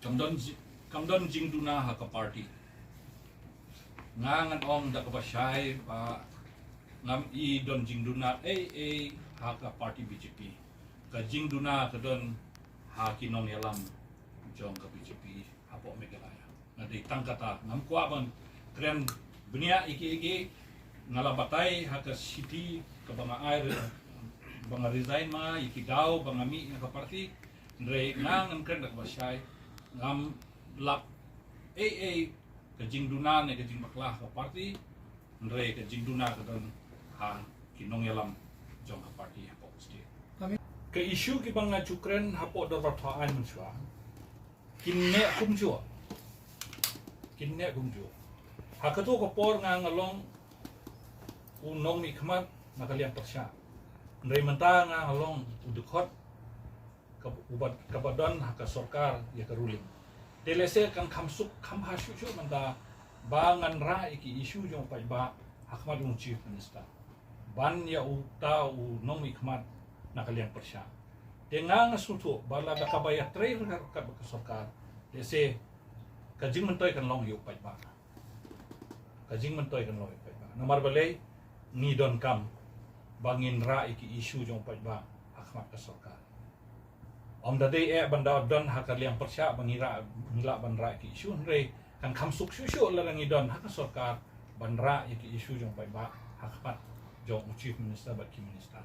kamdon jingduna ha ka party ngangan ong da ka basyay ba ngam I don jingduna ha ka party BJP ka jingduna ka don ha kinong yalam jong ka BJP hapo Meghalaya na di tangkata ngam kwa ban tren dunia iki ngalabatay ha ka city ka banga air banga resign ma iki daw banga mi ka party Ndre ngangan kan da ka basyay ngam lap ka jingduna ne ka jingbaklah ka party Ndre ka jingduna ka don ha kinong yalam jong ka party hapo state ke isu ki bang ngajukren hapo da rataan mensua kinne kumjua hakato ko por nga ngalong unong ni khamat nakaliang persya Ndre menta nga ngalong udukot ubat kabadan haka sorkar ya karuling delese kan kamsuk kamhasu menta bangan ra iki isu jong pai ba hakmat ung chief minister ban ya uta unong ni khamat nakaliang persya dengan ngasutu bala da kabaya trail ka sorkar dese kajing mentoy kan long yu pai ba nomor balay ni don kam bangin ra iki isu jong pai ba hakmat ka sorkar om dade banda don hakaliang persya bangira ngila banra iki isu Ndre kan kamsuk susu larang idon haka sorkar banra iki isu jong pai ba hakmat jong chief minister ba ki minister